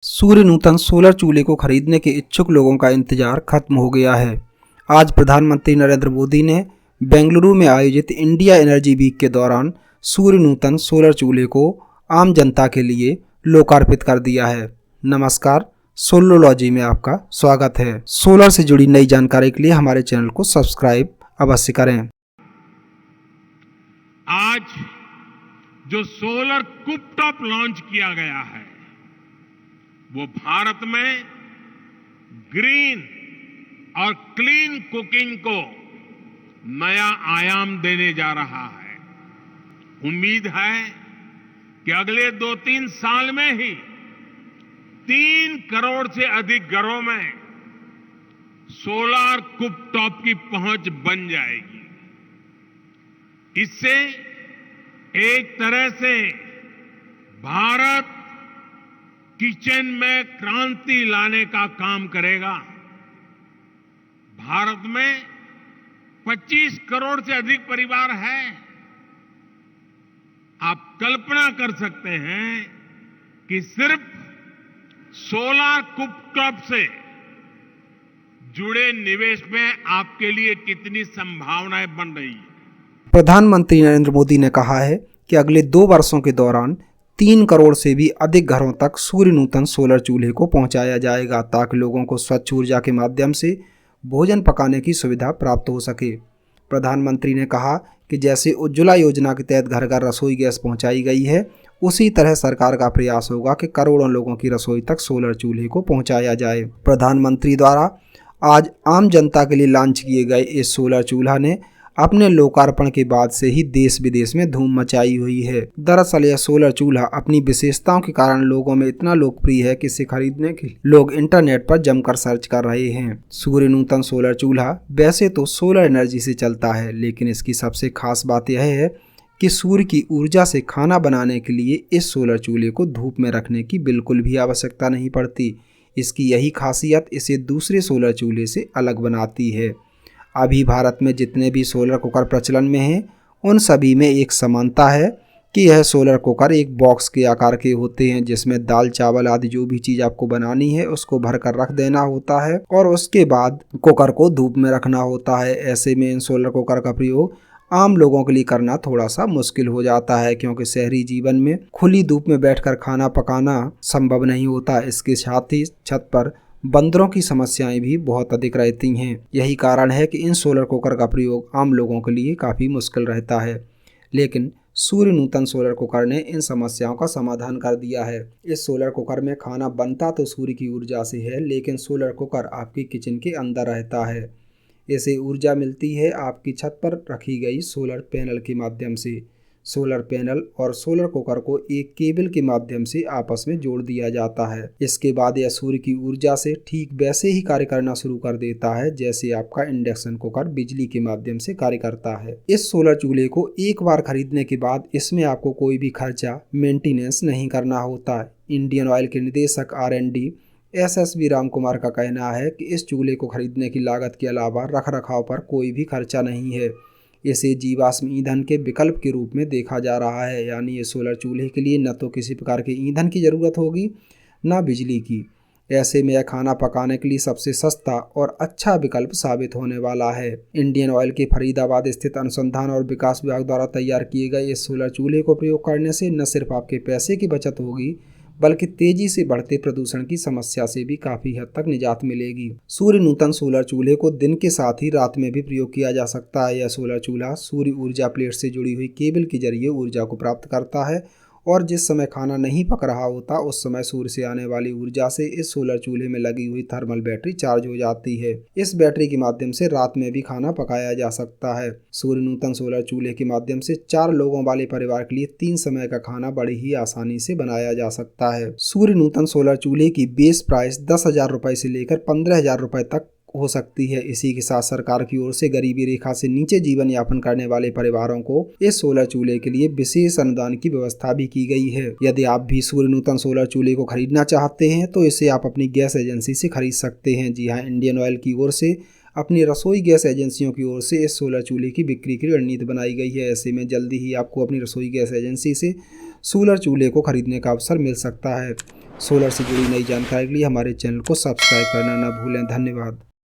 सूर्य नूतन solar चूल्हे को खरीदने के इच्छुक लोगों का इंतजार खत्म हो गया है। आज प्रधानमंत्री नरेंद्र मोदी ने बेंगलुरु में आयोजित इंडिया एनर्जी वीक के दौरान सूर्य नूतन सोलर चूल्हे को आम जनता के लिए लोकार्पित कर दिया है। नमस्कार, सोलरोलॉजी में आपका स्वागत है। सोलर से जुड़ी नई जानकारी के लिए हमारे चैनल को सब्सक्राइब अवश्य करें। आज जो सोलर कुपटॉप लॉन्च किया गया है वो भारत में ग्रीन और क्लीन कुकिंग को नया आयाम देने जा रहा है। उम्मीद है कि अगले 2-3 साल में ही 3 करोड़ से अधिक घरों में सोलर कुपटॉप की पहुंच बन जाएगी। इससे एक तरह से भारत किचन में क्रांति लाने का काम करेगा। भारत में 25 करोड़ से अधिक परिवार हैं। आप कल्पना कर सकते हैं कि सिर्फ सोलर कुपटॉप से जुड़े निवेश में आपके लिए कितनी संभावनाएं बन रही है। प्रधानमंत्री नरेंद्र मोदी ने कहा है कि अगले 2 वर्षों के दौरान 3 करोड़ से भी अधिक घरों तक सूर्य नूतन सोलर चूल्हे को पहुंचाया जाएगा ताकि लोगों को स्वच्छ ऊर्जा के माध्यम से भोजन पकाने की सुविधा प्राप्त हो सके। प्रधानमंत्री ने कहा कि जैसे उज्ज्वला योजना के तहत घर घर रसोई गैस पहुंचाई गई है, उसी तरह सरकार का प्रयास होगा कि करोड़ों लोगों की रसोई तक सोलर चूल्हे को पहुंचाया जाए। प्रधानमंत्री द्वारा आज आम जनता के लिए लॉन्च किए गए इस सोलर चूल्हा ने अपने लोकार्पण के बाद से ही देश विदेश में धूम मचाई हुई है। दरअसल यह सोलर चूल्हा अपनी विशेषताओं के कारण लोगों में इतना लोकप्रिय है कि इसे खरीदने के लोग इंटरनेट पर जमकर सर्च कर रहे हैं। सूर्य नूतन सोलर चूल्हा वैसे तो सोलर एनर्जी से चलता है, लेकिन इसकी सबसे खास बात यह है कि सूर्य की ऊर्जा से खाना बनाने के लिए इस सोलर चूल्हे को धूप में रखने की बिल्कुल भी आवश्यकता नहीं पड़ती। इसकी यही खासियत इसे दूसरे सोलर चूल्हे से अलग बनाती है। अभी भारत में जितने भी सोलर कुकर प्रचलन में हैं, उन सभी में एक समानता है कि यह सोलर कुकर एक बॉक्स के आकार के होते हैं जिसमें दाल चावल आदि जो भी चीज़ आपको बनानी है उसको भर कर रख देना होता है और उसके बाद कुकर को धूप में रखना होता है। ऐसे में इन सोलर कुकर का प्रयोग आम लोगों के लिए करना थोड़ा सा मुश्किल हो जाता है, क्योंकि शहरी जीवन में खुली धूप में बैठकर खाना पकाना संभव नहीं होता। इसके साथ ही छत पर बंदरों की समस्याएं भी बहुत अधिक रहती हैं। यही कारण है कि इन सोलर कुकर का प्रयोग आम लोगों के लिए काफ़ी मुश्किल रहता है, लेकिन सूर्य नूतन सोलर कुकर ने इन समस्याओं का समाधान कर दिया है। इस सोलर कुकर में खाना बनता तो सूर्य की ऊर्जा से है, लेकिन सोलर कुकर आपकी किचन के अंदर रहता है। इसे ऊर्जा मिलती है आपकी छत पर रखी गई सोलर पैनल के माध्यम से। सोलर पैनल और सोलर कुकर को एक केबल के माध्यम से आपस में जोड़ दिया जाता है। इसके बाद यह सूर्य की ऊर्जा से ठीक वैसे ही कार्य करना शुरू कर देता है जैसे आपका इंडक्शन कुकर बिजली के माध्यम से कार्य करता है। इस सोलर चूल्हे को एक बार खरीदने के बाद इसमें आपको कोई भी खर्चा मेंटेनेंस नहीं करना होता। इंडियन ऑयल के निदेशक R&D SSV राम कुमार का कहना है कि इस चूल्हे को खरीदने की लागत के अलावा रखरखाव पर कोई भी खर्चा नहीं है। इसे जीवाश्म ईंधन के विकल्प के रूप में देखा जा रहा है, यानी ये सोलर चूल्हे के लिए न तो किसी प्रकार के ईंधन की ज़रूरत होगी न बिजली की। ऐसे में यह खाना पकाने के लिए सबसे सस्ता और अच्छा विकल्प साबित होने वाला है। इंडियन ऑयल के फरीदाबाद स्थित अनुसंधान और विकास विभाग द्वारा तैयार किए गए इस सोलर चूल्हे को प्रयोग करने से न सिर्फ आपके पैसे की बचत होगी, बल्कि तेजी से बढ़ते प्रदूषण की समस्या से भी काफ़ी हद तक निजात मिलेगी। सूर्य नूतन सोलर चूल्हे को दिन के साथ ही रात में भी प्रयोग किया जा सकता है। यह सोलर चूल्हा सूर्य ऊर्जा प्लेट से जुड़ी हुई केबल के जरिए ऊर्जा को प्राप्त करता है और जिस समय खाना नहीं पक रहा होता उस समय सूर्य से आने वाली ऊर्जा से इस सोलर चूल्हे में लगी हुई थर्मल बैटरी चार्ज हो जाती है। इस बैटरी के माध्यम से रात में भी खाना पकाया जा सकता है। सूर्य नूतन सोलर चूल्हे के माध्यम से 4 लोगों वाले परिवार के लिए 3 समय का खाना बड़ी ही आसानी से बनाया जा सकता है। सूर्य नूतन सोलर चूल्हे की बेस प्राइस 10,000 रुपए से लेकर 15,000 रुपए तक हो सकती है। इसी के साथ सरकार की ओर से गरीबी रेखा से नीचे जीवन यापन करने वाले परिवारों को इस सोलर चूल्हे के लिए विशेष अनुदान की व्यवस्था भी की गई है। यदि आप भी सूर्य नूतन सोलर चूल्हे को खरीदना चाहते हैं तो इसे आप अपनी गैस एजेंसी से खरीद सकते हैं। जी हाँ, इंडियन ऑयल की ओर से अपनी रसोई गैस एजेंसियों की ओर से इस सोलर चूल्हे की बिक्री की रणनीति बनाई गई है। ऐसे में जल्दी ही आपको अपनी रसोई गैस एजेंसी से सोलर चूल्हे को खरीदने का अवसर मिल सकता है। सोलर से जुड़ी नई जानकारी के लिए हमारे चैनल को सब्सक्राइब करना न भूलें। धन्यवाद।